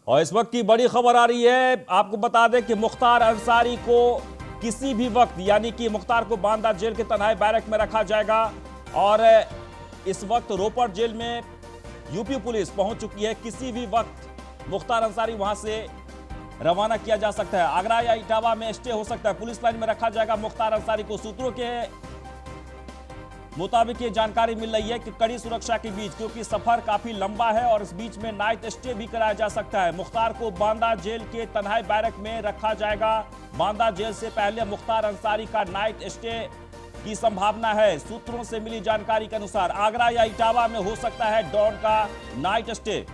और इस वक्त की बड़ी खबर आ रही है, आपको बता दें कि मुख्तार अंसारी को किसी भी वक्त यानी कि मुख्तार को बांदा जेल के तन्हाई बैरक में रखा जाएगा। और इस वक्त रोपड़ जेल में यूपी पुलिस पहुंच चुकी है। किसी भी वक्त मुख्तार अंसारी वहां से रवाना किया जा सकता है। आगरा या इटावा में स्टे हो सकता है। पुलिस लाइन में रखा जाएगा मुख्तार अंसारी को। सूत्रों के मुताबिक ये जानकारी मिल रही है कि कड़ी सुरक्षा के बीच, क्योंकि सफर काफी लंबा है और इस बीच में नाइट स्टे भी कराया जा सकता है। मुख्तार को बांदा जेल के तन्हाई बैरक में रखा जाएगा। बांदा जेल से पहले मुख्तार अंसारी का नाइट स्टे की संभावना है। सूत्रों से मिली जानकारी के अनुसार आगरा या इटावा में हो सकता है डॉन का नाइट स्टे।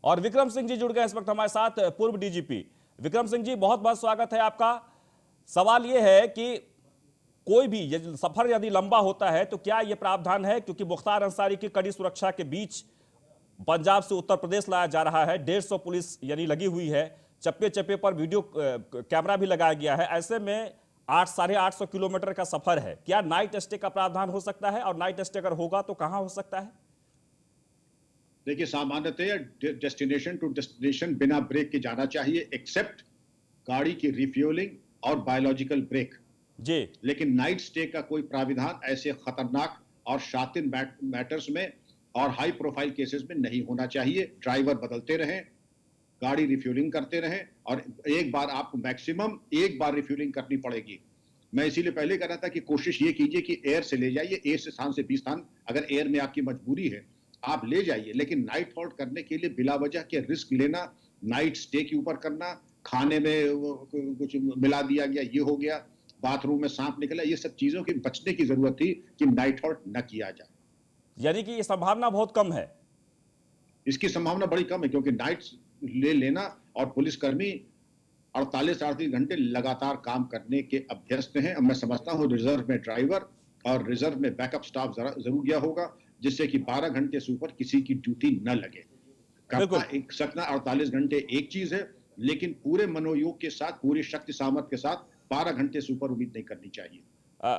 और विक्रम सिंह जी जुड़ गए इस वक्त हमारे साथ, पूर्व डीजीपी। विक्रम सिंह जी, बहुत बहुत स्वागत है आपका। सवाल यह है कि कोई भी सफर यदि लंबा होता है तो क्या यह प्रावधान है, क्योंकि मुख्तार अंसारी की कड़ी सुरक्षा के बीच पंजाब से उत्तर प्रदेश लाया जा रहा है, 150 पुलिस यानी लगी हुई है, चप्पे चप्पे पर वीडियो कैमरा भी लगाया गया है। ऐसे में 800-850 किलोमीटर का सफर है। क्या नाइट स्टे का प्रावधान हो सकता है, और नाइट स्टे अगर होगा तो कहां हो सकता है? देखिए, सामान्यतः डेस्टिनेशन टू डेस्टिनेशन बिना ब्रेक के जाना चाहिए, एक्सेप्ट गाड़ी की रिफ्यूलिंग और बायोलॉजिकल ब्रेक। जी। लेकिन नाइट स्टे का कोई प्राविधान ऐसे खतरनाक और शातिर मैटर्स में और हाई प्रोफाइल केसेस में नहीं होना चाहिए। ड्राइवर बदलते रहें, गाड़ी रिफ्यूलिंग करते रहें, और एक बार आपको मैक्सिमम एक बार रिफ्यूलिंग करनी पड़ेगी। मैं इसीलिए पहले कह रहा था कि कोशिश ये कीजिए कि एयर से ले जाइए, एयर से स्थान से बी स्थान, अगर एयर में आपकी मजबूरी है आप ले जाइए। लेकिन नाइट हॉल्ट करने के लिए बिला वजह के रिस्क लेना, नाइट स्टे के ऊपर करना, खाने में कुछ मिला दिया गया, ये हो गया, बाथरूम में सांप निकला, ये सब चीजों की बचने की जरूरत थी कि नाइट हॉल्ट न किया जाए। यानी कि ये संभावना बहुत कम है। इसकी संभावना बड़ी कम है, क्योंकि नाइट ले लेना और पुलिसकर्मी 48-38 घंटे लगातार काम करने के अभ्यस्त हैं। अब मैं समझता हूं रिजर्व में ड्राइवर और रिजर्व में बैकअप स्टाफ जरूर गया होगा, जिससे कि 12 घंटे से ऊपर किसी की ड्यूटी न लगे। करना बिल्कुल। एक सकना 48 घंटे एक चीज है, लेकिन पूरे मनोयोग के साथ, पूरी शक्ति सामर्थ्य के साथ 12 घंटे से ऊपर उम्मीद नहीं करनी चाहिए।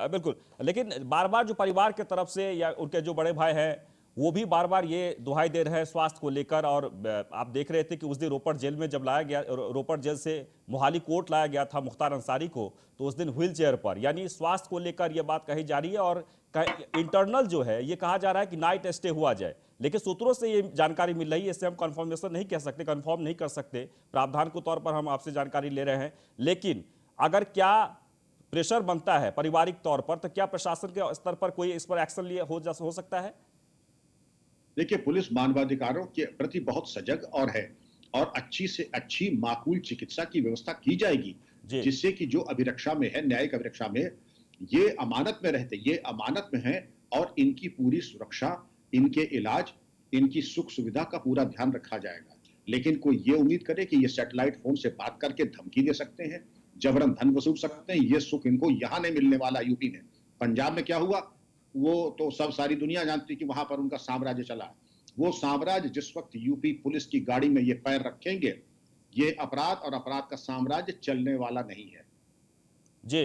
बिल्कुल। लेकिन बार बार जो परिवार के तरफ से या उनके जो बड़े भाई हैं वो भी बार बार ये दुहाई दे रहे हैं स्वास्थ्य को लेकर। और आप देख रहे थे कि उस दिन रोपड़ जेल में जब लाया गया, रोपड़ जेल से मोहाली कोर्ट लाया गया था मुख्तार अंसारी को, तो उस दिन व्हील चेयर पर, यानी स्वास्थ्य को लेकर यह बात कही जा रही है। और इंटरनल जो है ये कहा जा रहा है कि नाइट स्टे हुआ जाए। लेकिन सूत्रों से ये जानकारी मिल रही है, इससे हम कंफर्मेशन नहीं कह सकते, कंफर्म नहीं कर सकते, प्रावधान के तौर पर हम आपसे जानकारी ले रहे हैं। लेकिन अगर क्या प्रेशर बनता है पारिवारिक तौर पर, तो क्या प्रशासन के स्तर पर कोई इस पर एक्शन लिए हो सकता है? देखिए, पुलिस मानवाधिकारों के प्रति बहुत सजग और है, और अच्छी से अच्छी माकूल चिकित्सा की व्यवस्था की जाएगी, जी। जिससे कि जो अभिरक्षा में है, न्यायिक अभिरक्षा में, ये अमानत में रहते, ये अमानत में है, और इनकी पूरी सुरक्षा, इनके इलाज, इनकी सुख सुविधा का पूरा ध्यान रखा जाएगा। लेकिन कोई ये उम्मीद करे कि ये सैटेलाइट फोन से बात करके धमकी दे सकते हैं, जबरन धन वसूल सकते हैं, ये सुख इनको यहां नहीं मिलने वाला यूपी में। पंजाब में क्या हुआ वो तो सब सारी दुनिया जानती कि वहां पर उनका साम्राज्य चला। वो साम्राज्य जिस वक्त यूपी पुलिस की गाड़ी में ये पैर रखेंगे, ये अपराध और अपराध का साम्राज्य चलने वाला नहीं है। जी।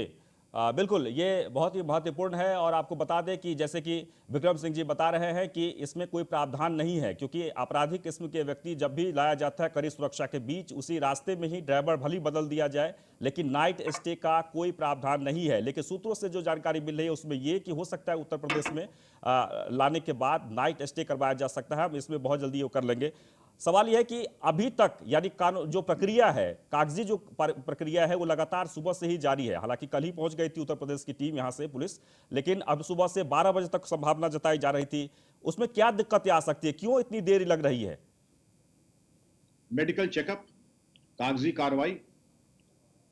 बिल्कुल, ये बहुत ही महत्वपूर्ण है। और आपको बता दें कि जैसे कि विक्रम सिंह जी बता रहे हैं कि इसमें कोई प्रावधान नहीं है, क्योंकि आपराधिक किस्म के व्यक्ति जब भी लाया जाता है कड़ी सुरक्षा के बीच, उसी रास्ते में ही ड्राइवर भली बदल दिया जाए, लेकिन नाइट स्टे का कोई प्रावधान नहीं है। लेकिन सूत्रों से जो जानकारी मिल रही है उसमें ये कि हो सकता है उत्तर प्रदेश में लाने के बाद नाइट स्टे करवाया जा सकता है। हम इसमें बहुत जल्दी वो कर लेंगे। सवाल यह है कि अभी तक यानी कानून जो प्रक्रिया है, कागजी जो प्रक्रिया है, वो लगातार सुबह से ही जारी है। हालांकि कल ही पहुंच गई थी उत्तर प्रदेश की टीम यहां से पुलिस, लेकिन अब सुबह से 12 बजे तक संभावना जताई जा रही थी। उसमें क्या दिक्कतें आ सकती है, क्यों इतनी देरी लग रही है? मेडिकल चेकअप, कागजी कार्रवाई,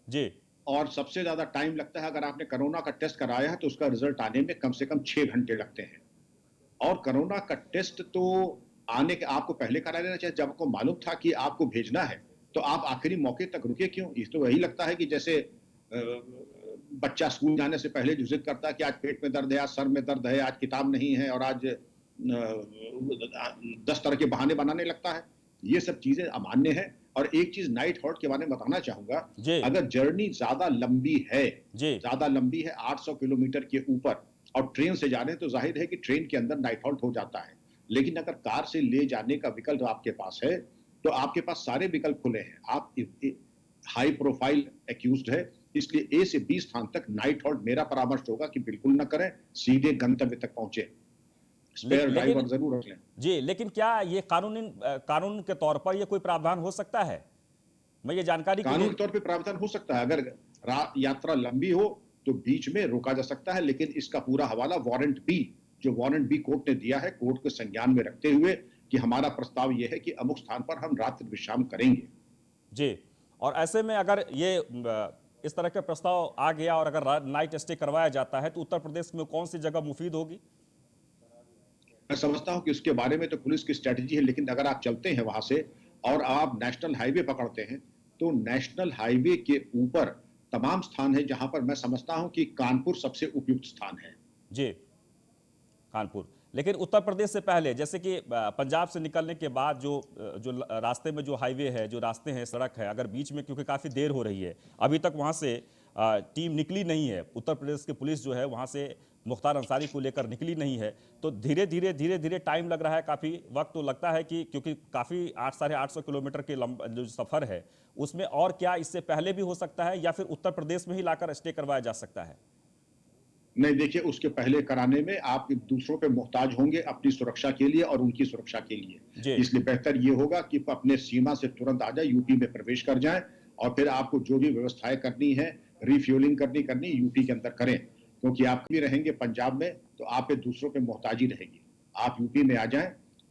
जी। और सबसे ज्यादा टाइम लगता है अगर आपने कोरोना का टेस्ट कराया है तो उसका रिजल्ट आने में कम से कम 6 घंटे लगते हैं। और कोरोना का टेस्ट तो आने के आपको पहले करा लेना चाहिए। जब आपको मालूम था कि आपको भेजना है तो आप आखिरी मौके तक रुके क्यों? इस तो वही लगता है कि जैसे बच्चा स्कूल जाने से पहले जो जिद करता है कि आज पेट में दर्द है, आज सर में दर्द है, आज किताब नहीं है, और आज 10 तरह के बहाने बनाने लगता है। ये सब चीजें अमान्य है। और एक चीज नाइट हॉल्ट के बारे में बताना चाहूंगा, जी। अगर जर्नी ज्यादा लंबी है, जी। 800 किलोमीटर के ऊपर, और ट्रेन से जा रहे हैं तो जाहिर है कि ट्रेन के अंदर नाइट हॉल्ट हो जाता है। लेकिन अगर कार से ले जाने का विकल्प आपके पास है, तो आपके पास सारे विकल्प खुले हैं। आप हाई प्रोफाइल एक्यूज्ड है, इसलिए ए से बी स्थान तक नाइट हॉल्ट मेरा परामर्श होगा कि बिल्कुल ना करें, सीधे गंतव्य तक पहुंचे। स्पेयर लेकिन ड्राइवर जरूर रख लें। जी, लेकिन क्या ये कानून के तौर पर ये कोई प्रावधान हो सकता है? मैं ये जानकारी के कानून लिए। के तौर पे प्रावधान हो सकता है, अगर यात्रा लंबी हो तो बीच में रोका जा सकता है, लेकिन इसका पूरा हवाला वारंट बी कोर्ट ने दिया है, कोर्ट के संज्ञान में रखते हुए कि हमारा प्रस्ताव यह है कि अमुक स्थान पर हम रात्रि विश्राम करेंगे। जी, और ऐसे में अगर ये इस तरह का प्रस्ताव आ गया और अगर नाइट स्टे करवाया जाता है तो उत्तर प्रदेश में कौन सी जगह मुफीद होगी? मैं समझता हूं कि उसके बारे में तो पुलिस की स्ट्रेटेजी है, लेकिन अगर आप चलते हैं वहां से और आप नेशनल हाईवे पकड़ते हैं, तो नेशनल हाईवे के ऊपर तमाम स्थान है जहां पर मैं समझता हूं कि कानपुर सबसे उपयुक्त स्थान है। जी, कानपुर। लेकिन उत्तर प्रदेश से पहले, जैसे कि पंजाब से निकलने के बाद रास्ते में जो हाईवे है, जो रास्ते हैं, सड़क है, अगर बीच में, क्योंकि काफ़ी देर हो रही है, अभी तक वहाँ से टीम निकली नहीं है, उत्तर प्रदेश की पुलिस जो है वहाँ से मुख्तार अंसारी को लेकर निकली नहीं है, तो धीरे धीरे टाइम लग रहा है, काफ़ी वक्त तो लगता है कि, क्योंकि काफ़ी 800-850 किलोमीटर के लंबा जो सफ़र है, उसमें और क्या इससे पहले भी हो सकता है या फिर उत्तर प्रदेश में ही लाकर स्टे करवाया जा सकता है? नहीं, देखिए, उसके पहले कराने में आप दूसरों पे मोहताज होंगे अपनी सुरक्षा के लिए और उनकी सुरक्षा के लिए। जी। इसलिए बेहतर ये होगा कि अपने सीमा से तुरंत आ जाए, यूपी में प्रवेश कर जाएं और फिर आपको जो भी व्यवस्थाएं करनी है, रिफ्यूलिंग करनी यूपी के अंदर करें, क्योंकि आप भी रहेंगे पंजाब में तो आप पे दूसरों पे मोहताजी रहेगी। आप यूपी में आ जाएं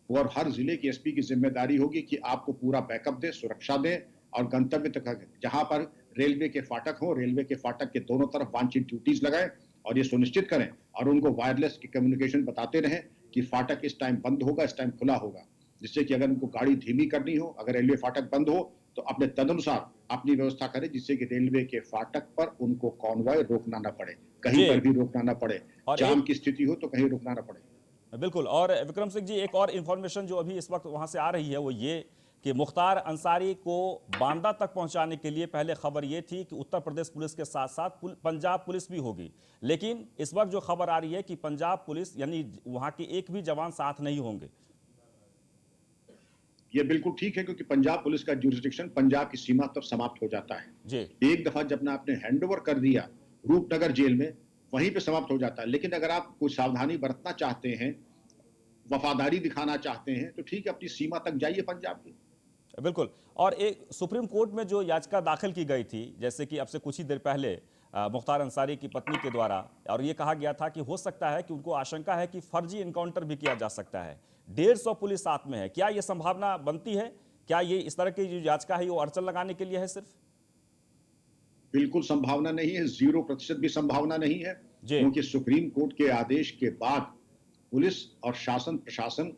और हर जिले की एसपी की जिम्मेदारी होगी कि आपको पूरा बैकअप दें, सुरक्षा दें और गंतव्य तक जहां पर रेलवे के फाटक हो, रेलवे के फाटक के दोनों तरफ वांछित ड्यूटीज लगाएं और ये सुनिश्चित करें और उनको वायरलेस की कम्युनिकेशन बताते रहें कि फाटक इस टाइम बंद होगा, इस टाइम खुला होगा, जिससे कि अगर उनको गाड़ी धीमी करनी हो, अगर रेलवे फाटक बंद हो तो अपने तदनुसार अपनी व्यवस्था करें, जिससे कि रेलवे के फाटक पर उनको कॉन्वॉय रोकना ना पड़े, कहीं पर जी, भी रोकना ना पड़े, और जाम एक की स्थिति हो तो कहीं रुकना ना पड़े। बिल्कुल, और विक्रम सिंह जी, एक और इन्फॉर्मेशन जो अभी इस वक्त वहां से आ रही है वो ये कि मुख्तार अंसारी को बांदा तक पहुंचाने के लिए पहले खबर ये थी कि उत्तर प्रदेश पुलिस के साथ साथ पंजाब पुलिस भी होगी, लेकिन इस वक्त जो खबर आ रही है कि पंजाब पुलिस यानी वहां के एक भी जवान साथ नहीं होंगे। ये बिल्कुल ठीक है, क्योंकि पंजाब पुलिस का जुरिस्डिक्शन पंजाब की सीमा तक समाप्त हो जाता है। जी। एक दफा जब ना आपने हैंडओवर कर दिया रूपनगर जेल में, वहीं पे समाप्त हो जाता है। लेकिन अगर आप कुछ सावधानी बरतना चाहते हैं, वफादारी दिखाना चाहते हैं, तो ठीक है, अपनी सीमा तक जाइए पंजाब की। बिल्कुल, और एक सुप्रीम कोर्ट में जो याचिका दाखिल की गई थी, जैसे कि अब से कुछ ही देर पहले मुख्तार अंसारी की पत्नी के द्वारा, और ये कहा गया था कि हो सकता है कि उनको आशंका है कि फर्जी इनकाउंटर भी किया जा सकता है, 150 पुलिस साथ में है, क्या ये संभावना बनती है? क्या ये इस तरह की जो याचिका है वो अड़चन लगाने के लिए है सिर्फ? बिल्कुल संभावना नहीं है, 0% भी संभावना नहीं है, जी। क्योंकि सुप्रीम कोर्ट के आदेश के बाद पुलिस और शासन प्रशासन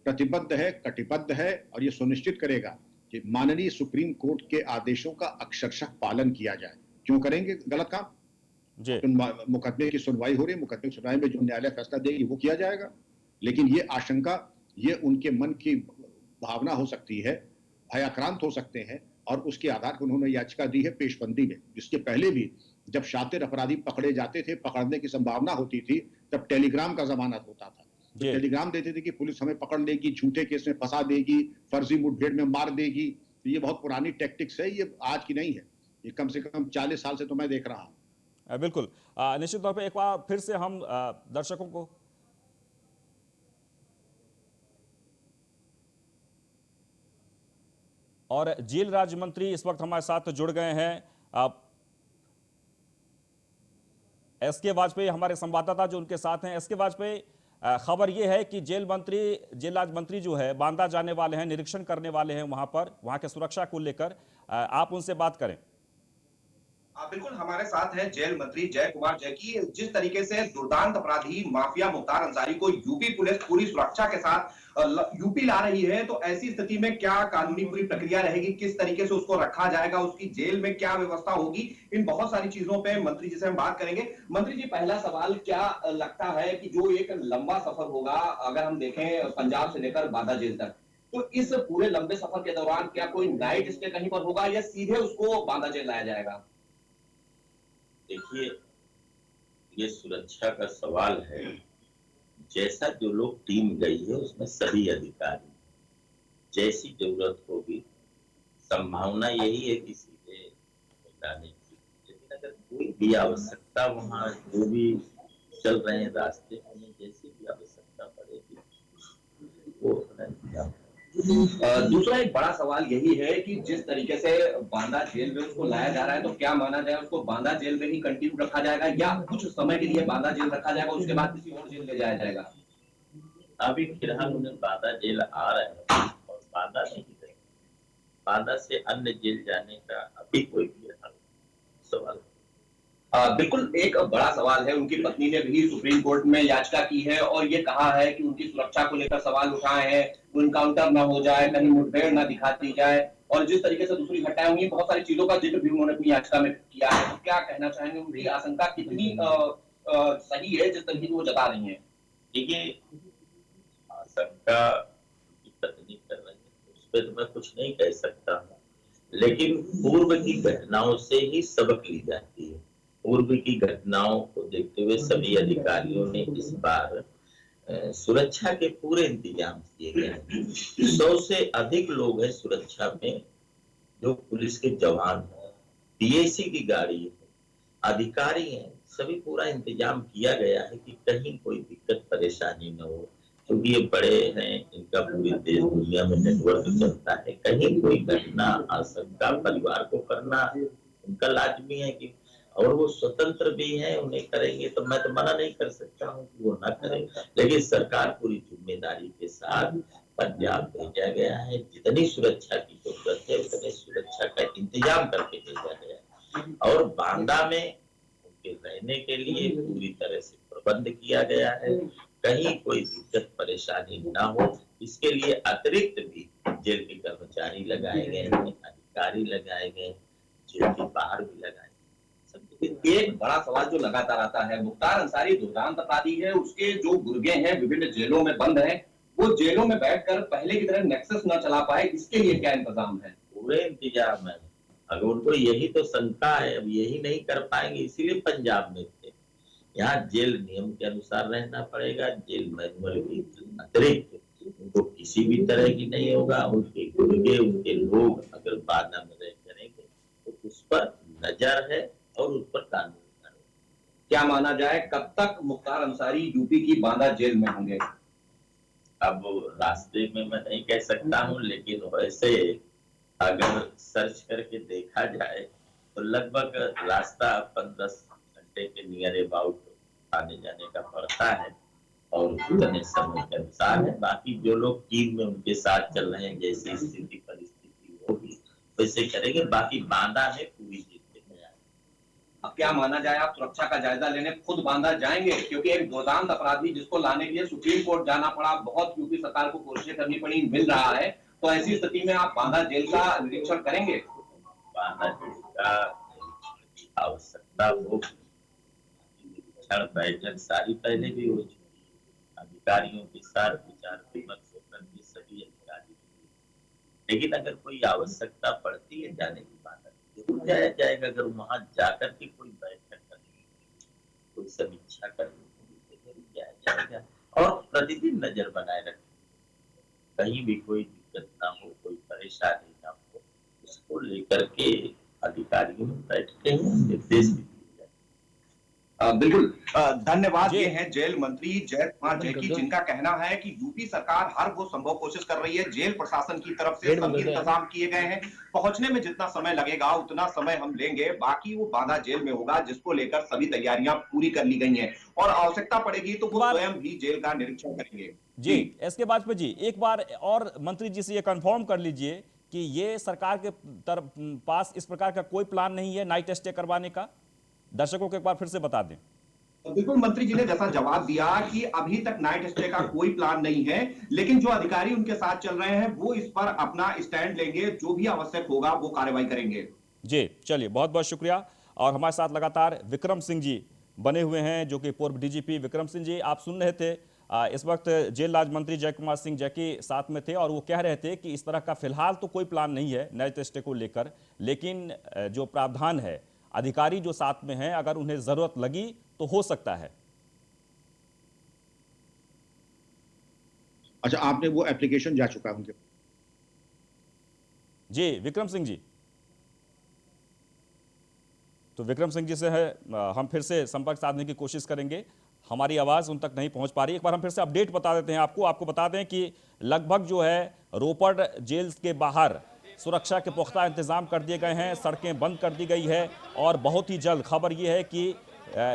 प्रतिबद्ध है, कटिबद्ध है और ये सुनिश्चित करेगा कि माननीय सुप्रीम कोर्ट के आदेशों का अक्षरशः पालन किया जाए। क्यों करेंगे गलत काम? जी। मुकदमे की सुनवाई हो रही है, मुकदमे की सुनवाई में जो न्यायालय फैसला देगी वो किया जाएगा। लेकिन ये आशंका, ये उनके मन की भावना हो सकती है, भयाक्रांत हो सकते हैं और उसके आधार पर उन्होंने याचिका दी है पेशबंदी में। जिसके पहले भी जब शातिर अपराधी पकड़े जाते थे, पकड़ने की संभावना होती थी, तब टेलीग्राम का जमाना होता था। तो जी। टेलीग्राम देते थे कि पुलिस हमें पकड़ लेगी, झूठे केस में फंसा देगी, फर्जी मुठभेड़ में मार देगी। तो ये बहुत पुरानी टैक्टिक्स है, ये आज की नहीं है। ये कम से कम 40 साल से तो मैं देख रहा हूं। बिल्कुल, निश्चित तौर पे एक बार फिर से हम दर्शकों को और जेल राज्य मंत्री इस वक्त हमारे साथ जुड़ गए हैं, एस के वाजपेयी हमारे संवाददाता जो उनके साथ हैं। एस के वाजपेयी, खबर यह है कि जेल राज्य मंत्री जो है बांदा जाने वाले हैं, निरीक्षण करने वाले हैं वहां पर, वहां के सुरक्षा को लेकर आप उनसे बात करें। बिल्कुल, हमारे साथ है जेल मंत्री जय कुमार जय की। जिस तरीके से दुर्दांत अपराधी माफिया मुख्तार अंसारी को यूपी पुलिस पूरी सुरक्षा के साथ यूपी ला रही है, तो ऐसी स्थिति में क्या कानूनी पूरी प्रक्रिया रहेगी, किस तरीके से उसको रखा जाएगा, उसकी जेल में क्या व्यवस्था होगी, इन बहुत सारी चीजों पे मंत्री जी से हम बात करेंगे। मंत्री जी, पहला सवाल, क्या लगता है कि जो एक लंबा सफर होगा, अगर हम देखें पंजाब से लेकर बांदा जेल तक, तो इस पूरे लंबे सफर के दौरान क्या कोई नाइट स्टे कहीं पर होगा या सीधे उसको बांदा जेल लाया जाएगा? देखिए, ये सुरक्षा का सवाल है। जैसा जो लोग टीम गई है उसमें सभी अधिकारी, जैसी जरूरत होगी, संभावना यही है कि सीधे लाने की, लेकिन अगर कोई भी आवश्यकता वहाँ जो भी चल रहे हैं रास्ते में, जैसी भी आवश्यकता पड़ेगी वो अपना इंतजाम करेंगे। दूसरा एक बड़ा सवाल यही है कि जिस तरीके से बांदा जेल में उसको लाया जा रहा है, तो क्या माना जाए उसको बांदा जेल में ही कंटिन्यू रखा जाएगा या कुछ समय के लिए बांदा जेल रखा जाएगा, उसके बाद किसी और जेल ले जाया जाएगा? अभी फिलहाल उन्हें बांदा जेल आ रहे हैं और बांदा नहीं रहे, बांदा से अन्य जेल जाने का अभी कोई भी हल सवाल। बिल्कुल एक बड़ा सवाल है, उनकी पत्नी ने भी सुप्रीम कोर्ट में याचिका की है और ये कहा है कि उनकी सुरक्षा को लेकर सवाल उठाए हैं, इनकाउंटर ना हो जाए, कहीं मुठभेड़ ना दिखा दी जाए, और जिस तरीके से दूसरी घटनाएं हुई, बहुत सारी चीजों का जिक्र भी उन्होंने अपनी याचिका में किया है। तो क्या कहना चाहेंगे, उनकी आशंका कितनी सही है जिस तरीके से वो जता रही है? देखिए, आशंका की पत्नी कर रही है उस पर तो मैं कुछ नहीं कह सकता हूँ, लेकिन पूर्व की घटनाओं से ही सबक ली जाती है। पूर्व की घटनाओं को देखते हुए सभी अधिकारियों ने इस बार सुरक्षा के पूरे इंतजाम किए गए हैं। 100 से अधिक लोग हैं सुरक्षा में, जो पुलिस के जवान हैं, पीएसी की गाड़ी है, अधिकारी हैं, सभी पूरा इंतजाम किया गया है कि कहीं कोई दिक्कत परेशानी न हो, क्योंकि ये बड़े हैं, इनका पूरी देश दुनिया में नेटवर्क चलता है। कहीं कोई घटना आशंका परिवार को करना उनका लाजमी है कि, और वो स्वतंत्र भी हैं, उन्हें करेंगे तो मैं तो मना नहीं कर सकता हूँ कि वो ना करें, लेकिन सरकार पूरी जिम्मेदारी के साथ पंजाब भेजा गया है। जितनी सुरक्षा की जरूरत है उतनी सुरक्षा का इंतजाम करके भेजा गया है और बांदा में उनके रहने के लिए पूरी तरह से प्रबंध किया गया है। कहीं कोई दिक्कत परेशानी ना हो, इसके लिए अतिरिक्त भी जेल के कर्मचारी लगाए गए हैं, अधिकारी लगाए गए, जेल के बाहर भी लगाए। एक बड़ा सवाल जो लगातार आता है, मुख्तार अंसारी दुर्दांत अपराधी है, उसके जो गुर्गे हैं विभिन्न जेलों में बंद हैं, वो जेलों में बैठकर पहले की तरह नेक्सस न चला पाए, इसके लिए क्या इंतजाम है? पूरे इंतजाम है। अगर उनको यही तो शंका है, अब यही नहीं कर पाएंगे, इसीलिए पंजाब में थे। यहाँ जेल नियम के अनुसार रहना पड़ेगा, जेल मैनुअल की अतिरिक्त उनको किसी भी तरह की नहीं होगा। उनके गुर्गे, उनके लोग अगर बांदा में रह करेंगे तो उस पर नजर है और उस पर कानून। क्या माना जाए, कब तक मुख्तार अंसारी यूपी की बांदा जेल में होंगे? अब रास्ते में मैं नहीं कह सकता हूँ, लेकिन वैसे अगर सर्च करके देखा जाए तो लगभग रास्ता 15 घंटे के नियर अबाउट आने जाने का पड़ता है और उतने समय के अनुसार है। बाकी जो लोग टीम में उनके साथ चल रहे हैं, जैसी स्थिति परिस्थिति होगी वैसे करेंगे। बाकी बांदा में पूरी जीत के तैयार। अब क्या माना जाए, आप सुरक्षा का जायजा लेने खुद बांदा जाएंगे? क्योंकि एक दुर्दांत अपराधी जिसको लाने के लिए सुप्रीम कोर्ट जाना पड़ा, बहुत यूपी सरकार को कोशिशें करनी पड़ी, मिल रहा है, तो ऐसी स्थिति में आप बांदा जेल का निरीक्षण करेंगे? बांदा जेल का आवश्यकता हो, निरीक्षण बैठक सारी पहले भी हो चुकी है, अधिकारियों के साथ विचार विमर्श होकर के सभी अधिकारी, लेकिन अगर कोई आवश्यकता पड़ती है जाने की बात जरूर जाया जाएगा। अगर वहां जाकर के कोई बैठक करनी, कोई समीक्षा करनी तो जरूर जाया जाएगा और प्रतिदिन नजर बनाए रखें, कहीं भी कोई दिक्कत ना हो, कोई परेशानी ना हो, उसको लेकर के अधिकारियों में बैठते हैं, निर्देश भी दिए जाते हैं। बिल्कुल। धन्यवाद। ये हैं जेल मंत्री जय कुमार जैकी, जिनका कहना है कि यूपी सरकार हर वो संभव कोशिश कर रही है, जेल प्रशासन की तरफ से सभी इंतजाम किए गए हैं, पहुंचने में जितना समय लगेगा उतना समय हम लेंगे, बाकी वो बांदा जेल में होगा, जिसको लेकर सभी तैयारियां पूरी कर ली गई हैं और आवश्यकता पड़ेगी तो वो स्वयं भी जेल का निरीक्षण करेंगे। जी एसके वाजपेयी जी, एक बार और मंत्री जी से ये कंफर्म कर लीजिए कि ये सरकार के तरफ पास इस प्रकार का कोई प्लान नहीं है नाइट स्टे करवाने का। दर्शकों को एक बार फिर से बता दें। बिल्कुल, मंत्री जी ने जैसा जवाब दिया कि अभी तक नाइट स्टे का कोई प्लान नहीं है, लेकिन जो अधिकारी उनके साथ चल रहे हैं वो इस पर अपना स्टैंड लेंगे, जो भी आवश्यक होगा वो कार्रवाई करेंगे। जी चलिए, बहुत बहुत शुक्रिया। और हमारे साथ लगातार विक्रम सिंह जी बने हुए हैं, जो कि पूर्व डीजीपी। विक्रम सिंह जी, आप सुन रहे थे, इस वक्त जेल राज्य मंत्री जय कुमार सिंह जैकी साथ में थे और वो कह रहे थे कि इस तरह का फिलहाल तो कोई प्लान नहीं है नाइट स्टे को लेकर, लेकिन जो प्रावधान है, अधिकारी जो साथ में हैं, अगर उन्हें ज़रूरत लगी तो हो सकता है। अच्छा, आपने वो एप्लीकेशन जा चुका है उनके? जी विक्रम सिंह जी, तो विक्रम सिंह जी से है हम फिर से संपर्क साधने की कोशिश करेंगे, हमारी आवाज़ उन तक नहीं पहुंच पा रही। एक बार हम फिर से अपडेट बता देते हैं आपको बता दें कि लगभग जो है रोपड़ जेल के बाहर सुरक्षा के पुख्ता इंतजाम कर दिए गए हैं, सड़कें बंद कर दी गई है और बहुत ही जल्द खबर यह है कि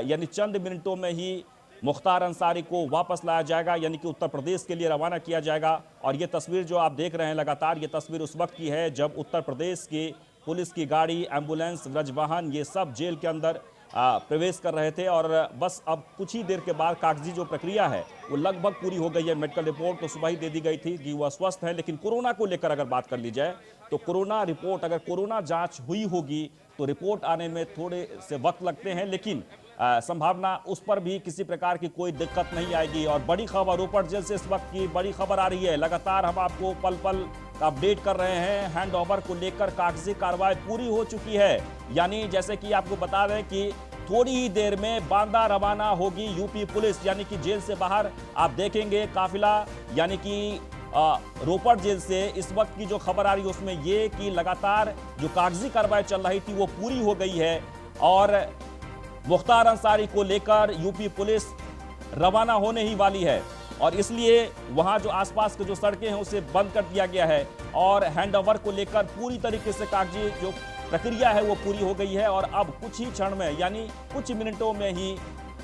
यानी चंद मिनटों में ही मुख्तार अंसारी को वापस लाया जाएगा, यानी कि उत्तर प्रदेश के लिए रवाना किया जाएगा। और ये तस्वीर जो आप देख रहे हैं लगातार, ये तस्वीर उस वक्त की है जब उत्तर प्रदेश की पुलिस की गाड़ी, एम्बुलेंस, व्रजवाहन ये सब जेल के अंदर प्रवेश कर रहे थे। और बस अब कुछ ही देर के बाद कागजी जो प्रक्रिया है वो लगभग पूरी हो गई है। मेडिकल रिपोर्ट तो सुबह ही दे दी गई थी कि वह स्वस्थ है, लेकिन कोरोना को लेकर अगर बात कर ली जाए तो कोरोना रिपोर्ट, अगर कोरोना जांच हुई होगी तो रिपोर्ट आने में थोड़े से वक्त लगते हैं, लेकिन संभावना उस पर भी किसी प्रकार की कोई दिक्कत नहीं आएगी। और बड़ी खबर रोपड़ जेल से इस वक्त की बड़ी खबर आ रही है, लगातार हम आपको पल पल अपडेट कर रहे हैं। हैंड ओवर को लेकर कागजी कार्रवाई पूरी हो चुकी है, यानी जैसे कि आपको बता दें कि थोड़ी ही देर में बांदा रवाना होगी यूपी पुलिस, यानी कि जेल से बाहर आप देखेंगे काफिला, यानी कि रोपड़ जेल से इस वक्त की जो खबर आ रही है उसमें ये कि लगातार जो कागजी कार्रवाई चल रही थी वो पूरी हो गई है और मुख्तार अंसारी को लेकर यूपी पुलिस रवाना होने ही वाली है। और इसलिए वहां जो आसपास के जो सड़कें हैं उसे बंद कर दिया गया है और हैंडओवर को लेकर पूरी तरीके से कागजी जो प्रक्रिया है वो पूरी हो गई है। और अब कुछ ही क्षण में, यानी कुछ मिनटों में ही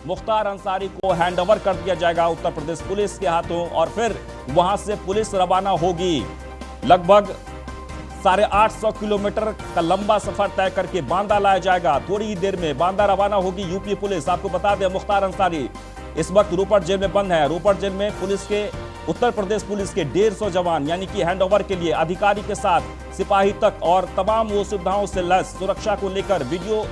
मुख्तार अंसारी को हैंडओवर कर दिया जाएगा उत्तर प्रदेश पुलिस के हाथों और फिर वहां से पुलिस रवाना होगी। लगभग 850 किलोमीटर का लंबा सफर तय करके बांदा लाया जाएगा। थोड़ी ही देर में बांदा रवाना होगी यूपी पुलिस। आपको बता दें मुख्तार अंसारी इस वक्त रोपड़ जेल में बंद है। रोपड़ जेल में पुलिस के, उत्तर प्रदेश पुलिस के 150 जवान, यानी कि हैंडओवर के लिए अधिकारी के साथ सिपाही तक और तमाम वो सुविधाओं से लैस सुरक्षा को लेकर वीडियो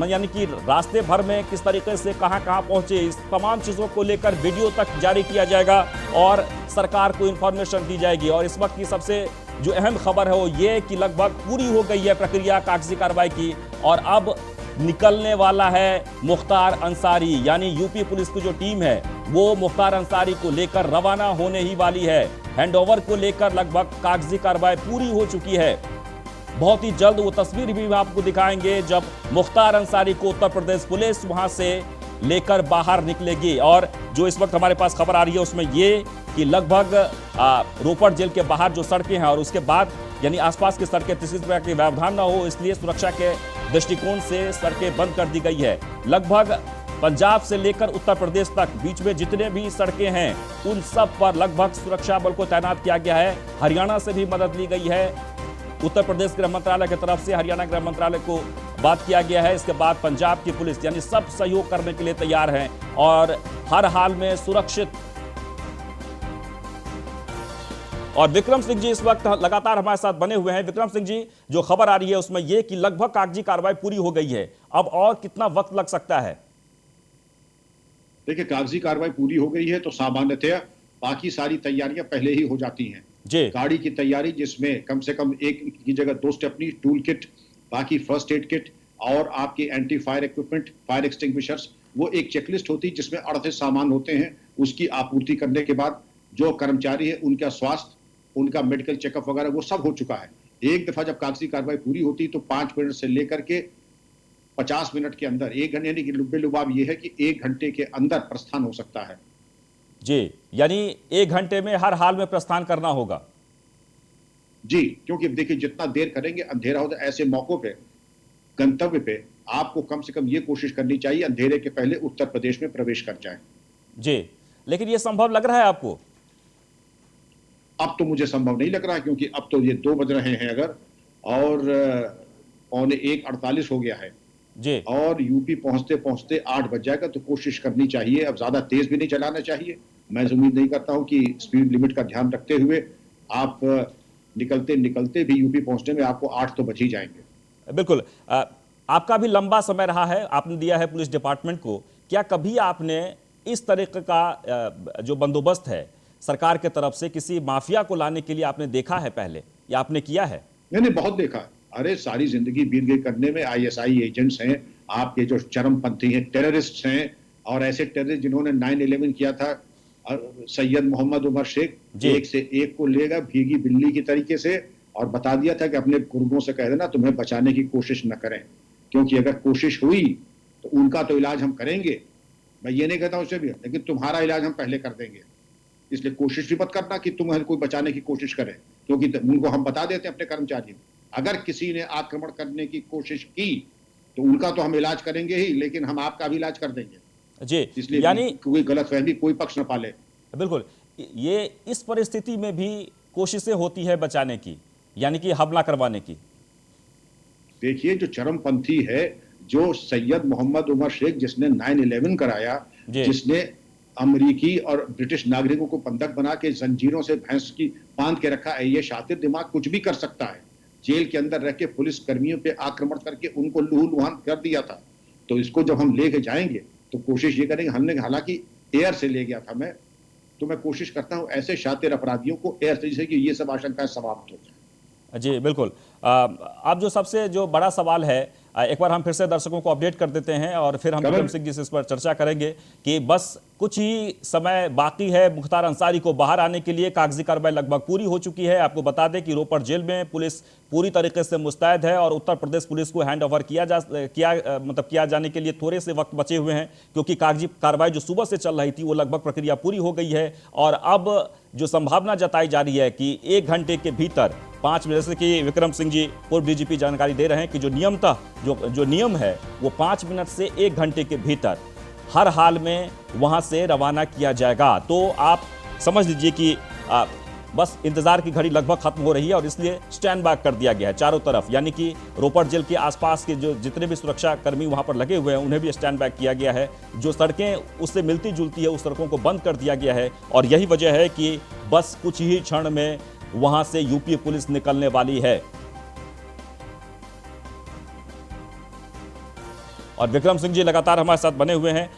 यानी कि रास्ते भर में किस तरीके से कहां पहुंचे, इस तमाम चीजों को लेकर वीडियो तक जारी किया जाएगा और सरकार को इंफॉर्मेशन दी जाएगी। और इस वक्त की सबसे जो अहम खबर है वो ये कि लगभग पूरी हो गई है प्रक्रिया कागजी कार्रवाई की और अब निकलने वाला है मुख्तार अंसारी, यानी यूपी पुलिस की जो टीम है वो मुख्तार अंसारी को लेकर रवाना होने ही वाली है। हैंडओवर को लेकर लगभग कागजी कार्रवाई पूरी हो चुकी है। बहुत ही जल्द वो तस्वीर भी आपको दिखाएंगे जब मुख्तार अंसारी को उत्तर प्रदेश पुलिस वहां से लेकर बाहर निकलेगी। और जो इस वक्त हमारे पास खबर आ रही है उसमें ये कि लगभग रोपड़ जेल के बाहर जो सड़कें हैं और उसके बाद यानी आसपास की सड़कें किसी प्रकार के व्यवधान न हो इसलिए सुरक्षा के दृष्टिकोण से सड़कें बंद कर दी गई है। लगभग पंजाब से लेकर उत्तर प्रदेश तक बीच में जितने भी सड़कें हैं उन सब पर लगभग सुरक्षा बल को तैनात किया गया है। हरियाणा से भी मदद ली गई है, उत्तर प्रदेश गृह मंत्रालय की तरफ से हरियाणा गृह मंत्रालय को बात किया गया है। इसके बाद पंजाब की पुलिस, यानी सब सहयोग करने के लिए तैयार हैं और हर हाल में सुरक्षित। और विक्रम सिंह जी इस वक्त लगातार हमारे साथ बने हुए हैं। विक्रम सिंह जी, जो खबर आ रही है उसमें यह कि लगभग कागजी कार्रवाई पूरी हो गई है, अब और कितना वक्त लग सकता है? देखिए, कागजी कार्रवाई पूरी हो गई है तो सामान्यतया बाकी सारी तैयारियां पहले ही हो जाती हैं। जी, गाड़ी की तैयारी जिसमें कम से कम एक की जगह 2 स्टेपनी, टूल किट, बाकी फर्स्ट एड किट और आपकी anti fire equipment, fire extinguishers, वो एक चेकलिस्ट होती है जिसमें अर्ध सामान होते हैं। उसकी आपूर्ति करने के बाद जो कर्मचारी है उनका स्वास्थ्य, उनका मेडिकल चेकअप वगैरह वो सब हो चुका है। एक दफा जब कागजी कार्रवाई पूरी होती तो 5 मिनट से लेकर के 50 मिनट के अंदर, 1 घंटे, यानी कि लुब्बे लुबाब ये है कि 1 घंटे के अंदर प्रस्थान हो सकता है। जी, यानी 1 घंटे में हर हाल में प्रस्थान करना होगा। जी, क्योंकि देखिए जितना देर करेंगे अंधेरा होता है। ऐसे मौकों पे, गंतव्य पे आपको कम से कम ये कोशिश करनी चाहिए अंधेरे के पहले उत्तर प्रदेश में प्रवेश कर जाए। जी, लेकिन ये संभव लग रहा है आपको? अब तो मुझे संभव नहीं लग रहा है क्योंकि अब तो ये 2 बज रहे हैं अगर, और 1:48 हो गया है जी, और यूपी पहुंचते पहुंचते 8 बज जाएगा। तो कोशिश करनी चाहिए, अब ज्यादा तेज भी नहीं चलाना चाहिए। मैं उम्मीद नहीं करता हूं कि स्पीड लिमिट का ध्यान रखते हुए आप निकलते निकलते भी यूपी पहुंचने में आपको 8 तो बज ही जाएंगे। बिल्कुल। आपका भी लंबा समय रहा है, आपने दिया है पुलिस डिपार्टमेंट को। क्या कभी आपने इस तरीके का जो बंदोबस्त है सरकार के तरफ से किसी माफिया को लाने के लिए आपने देखा है पहले, या आपने किया है? मैंने बहुत देखा। अरे सारी जिंदगी बीत गई करने में। ISI एजेंट्स हैं, आपके जो चरमपंथी हैं, टेररिस्ट हैं, और ऐसे टेररिस्ट जिन्होंने 9/11 किया था, सैयद मोहम्मद उमर शेख, एक से एक को लेगा भीगी बिल्ली की तरीके से, और बता दिया था कि अपने गुर्गों से कह देना तुम्हें बचाने की कोशिश न करें, क्योंकि अगर कोशिश हुई तो उनका तो इलाज हम करेंगे, मैं ये नहीं कहता उसे भी, लेकिन तुम्हारा इलाज हम पहले कर देंगे। इसलिए कोशिश भी मत करना कि तुम्हें कोई बचाने की कोशिश करे, क्योंकि उनको हम बता देते हैं अपने कर्मचारियों, अगर किसी ने आक्रमण करने की कोशिश की तो उनका तो हम इलाज करेंगे ही, लेकिन हम आपका भी इलाज कर देंगे जी। इसलिए यानी कोई गलतफहमी कोई पक्ष न पाले। बिल्कुल, ये इस परिस्थिति में भी कोशिशें होती है बचाने की, यानी कि हमला करवाने की। देखिए, जो चरमपंथी है, जो सैयद मोहम्मद उमर शेख जिसने 9/11 कराया, जिसने अमेरिकी और ब्रिटिश नागरिकों को बंधक बना के जंजीरों से भैंस की बांध के रखा है, ये शातिर दिमाग कुछ भी कर सकता है। जेल के अंदर रह के पुलिस कर्मियों पे आक्रमण करके उनको लहूलुहान कर दिया था। तो इसको जब हम लेके जाएंगे तो कोशिश ये करेंगे, हमने हालांकि एयर से ले गया था मैं, तो मैं कोशिश करता हूं ऐसे शातिर अपराधियों को एयर से, जिससे कि ये सब आशंकाएं समाप्त हो जाए। जी बिल्कुल। अब जो सबसे जो बड़ा सवाल है, एक बार हम फिर से दर्शकों को अपडेट कर देते हैं और फिर हम विक्रम सिंह जी से इस पर चर्चा करेंगे कि बस कुछ ही समय बाकी है मुख्तार अंसारी को बाहर आने के लिए। कागजी कार्रवाई लगभग पूरी हो चुकी है। आपको बता दें कि रोपड़ जेल में पुलिस पूरी तरीके से मुस्तैद है और उत्तर प्रदेश पुलिस को हैंड ओवर किया जाने के लिए थोड़े से वक्त बचे हुए हैं, क्योंकि कागजी कार्रवाई जो सुबह से चल रही थी वो लगभग प्रक्रिया पूरी हो गई है। और अब जो संभावना जताई जा रही है कि 1 घंटे के भीतर 5 बजे, जैसे कि विक्रम सिंह जी पूर्व डीजीपी जानकारी दे रहे हैं कि जो नियम है वो 5 मिनट से 1 घंटे के भीतर हर हाल में वहां से रवाना किया जाएगा। तो आप समझ लीजिए कि बस इंतजार की घड़ी लगभग खत्म हो रही है और इसलिए स्टैंड बाय कर दिया गया है चारों तरफ, यानी कि रोपड़ जेल के आसपास के जो जितने भी सुरक्षा कर्मी वहां पर लगे हुए हैं उन्हें भी स्टैंड बाय किया गया है। जो सड़कें उससे मिलती जुलती है उस सड़कों को बंद कर दिया गया है और यही वजह है कि बस कुछ ही क्षण में वहां से यूपी पुलिस निकलने वाली है। और विक्रम सिंह जी लगातार हमारे साथ बने हुए हैं।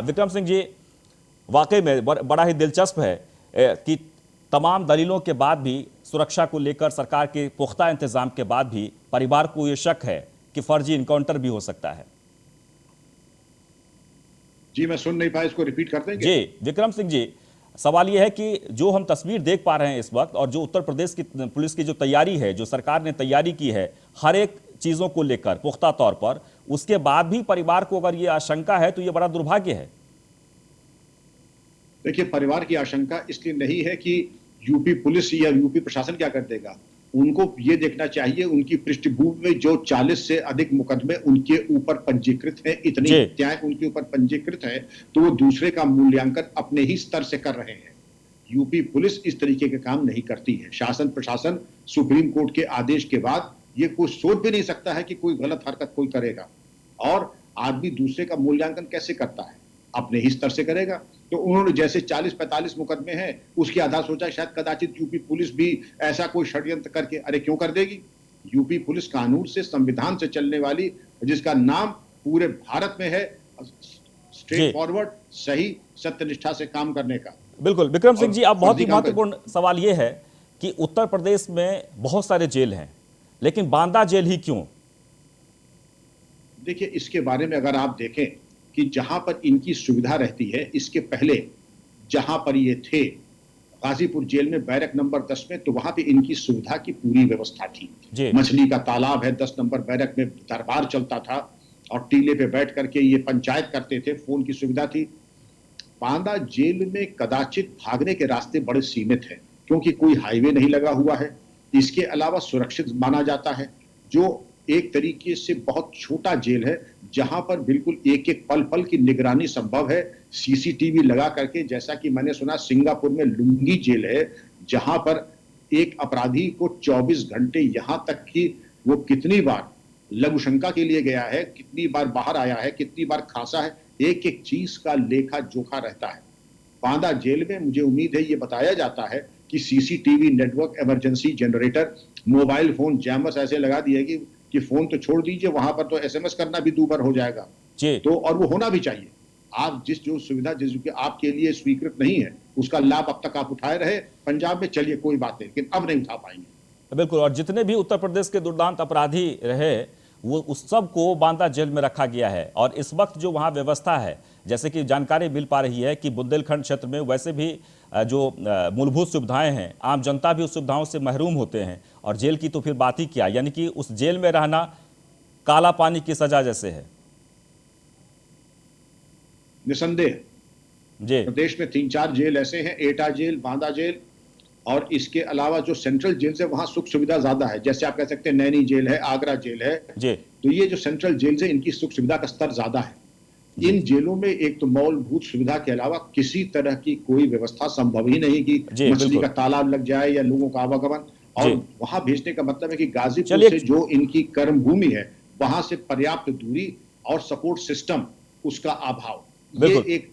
विक्रम सिंह जी, वाकई में बड़ा ही दिलचस्प है कि तमाम दलीलों के बाद भी, सुरक्षा को लेकर सरकार के पुख्ता इंतजाम के बाद भी परिवार को यह शक है कि फर्जी इनकाउंटर भी हो सकता है। जी, मैं सुन नहीं पाया, इसको रिपीट कर देंगे? जी विक्रम सिंह जी, सवाल यह है कि जो हम तस्वीर देख पा रहे हैं इस वक्त और जो उत्तर प्रदेश की पुलिस की जो तैयारी है, जो सरकार ने तैयारी की है हर एक चीजों को लेकर पुख्ता तौर पर, उसके बाद भी परिवार को अगर ये आशंका है तो ये बड़ा दुर्भाग्य है। देखिए, परिवार की आशंका इसलिए नहीं है कि यूपी पुलिस या यूपी प्रशासन क्या कर देगा। उनको ये देखना चाहिए उनकी पृष्ठभूमि में जो 40 से अधिक मुकदमे उनके ऊपर पंजीकृत हैं, इतनी हत्याएं उनके ऊपर पंजीकृत है, तो वो दूसरे का मूल्यांकन अपने ही स्तर से कर रहे हैं। यूपी पुलिस इस तरीके के काम नहीं करती है। शासन प्रशासन सुप्रीम कोर्ट के आदेश के बाद ये कोई सोच भी नहीं सकता है कि कोई गलत हरकत कोई करेगा। और आदमी दूसरे का मूल्यांकन कैसे करता है? अपने ही स्तर से करेगा। तो उन्होंने जैसे 40-45 मुकदमे हैं, उसके आधार सोचा शायद कदाचित यूपी पुलिस भी ऐसा कोई षड्यंत्र करके, अरे क्यों कर देगी? यूपी पुलिस कानून से, संविधान से चलने वाली, जिसका नाम पूरे भारत में है स्ट्रेट फॉरवर्ड, सही सत्यनिष्ठा से काम करने का। बिल्कुल विक्रम सिंह जी, अब बहुत ही महत्वपूर्ण सवाल यह है कि उत्तर प्रदेश में बहुत सारे जेल हैं, लेकिन बांदा जेल ही क्यों? देखिए, इसके बारे में अगर आप देखें कि जहां पर इनकी सुविधा रहती है, इसके पहले जहां पर ये थे गाजीपुर जेल में बैरक नंबर 10 में, तो वहां पे इनकी सुविधा की पूरी व्यवस्था थी। मछली का तालाब है, 10 नंबर बैरक में दरबार चलता था और टीले पे बैठ करके ये पंचायत करते थे, फोन की सुविधा थी। बांदा जेल में कदाचित भागने के रास्ते बड़े सीमित हैं, क्योंकि कोई हाईवे नहीं लगा हुआ है। इसके अलावा सुरक्षित माना जाता है, जो एक तरीके से बहुत छोटा जेल है, जहां पर बिल्कुल एक एक पल पल की निगरानी संभव है, सीसीटीवी लगा करके। जैसा कि मैंने सुना सिंगापुर में लुंगी जेल है, जहां पर एक अपराधी को 24 घंटे, यहां तक कि वो कितनी बार लघु शंका के लिए गया है, कितनी बार बाहर आया है, कितनी बार खांसा है, एक एक चीज का लेखा जोखा रहता है। बांदा जेल में मुझे उम्मीद है, ये बताया जाता है कि CCTV network, emergency generator, mobile phone jammers ऐसे लगा दिए कि फोन तो छोड़ दीजिए, वहां पर तो एसएमएस करना भी दूभर हो जाएगा। तो और वो होना भी चाहिए। आप जो सुविधा जिसके आपके लिए स्वीकृत नहीं है, उसका लाभ अब तक आप उठाए रहे पंजाब में, चलिए कोई बात नहीं, लेकिन अब नहीं उठा पाएंगे। बिल्कुल। और जितने भी उत्तर प्रदेश के दुर्दांत अपराधी रहे वो उस सब को बांदा जेल में रखा गया है। और इस वक्त जो वहाँ व्यवस्था है, जैसे कि जानकारी मिल पा रही है कि बुंदेलखंड क्षेत्र में वैसे भी जो मूलभूत सुविधाएं हैं, आम जनता भी उस सुविधाओं से महरूम होते हैं, और जेल की तो फिर बात ही क्या, यानी कि उस जेल में रहना काला पानी की सजा जैसे है। निसंदेह जी प्रदेश में 3-4 जेल ऐसे हैं, एटा जेल, बांदा जेल, और इसके अलावा जो सेंट्रल जेल है वहां सुख सुविधा ज्यादा है। जैसे आप कह सकते हैं नैनी जेल है, आगरा जेल है, जी तो ये जो सेंट्रल जेल है इनकी सुख सुविधा का स्तर ज्यादा है। इन जेलों में एक तो मूलभूत सुविधा के अलावा किसी तरह की कोई व्यवस्था संभव ही नहीं कि जी, मछली बिल्कुल। का तालाब लग जाए या लोगों का आवागमन। और जी। वहां भेजने का मतलब है कि गाजीपुर चलिए। से जो इनकी कर्म भूमि है वहां से पर्याप्त दूरी और सपोर्ट सिस्टम उसका अभाव, ये बिल्कुल। एक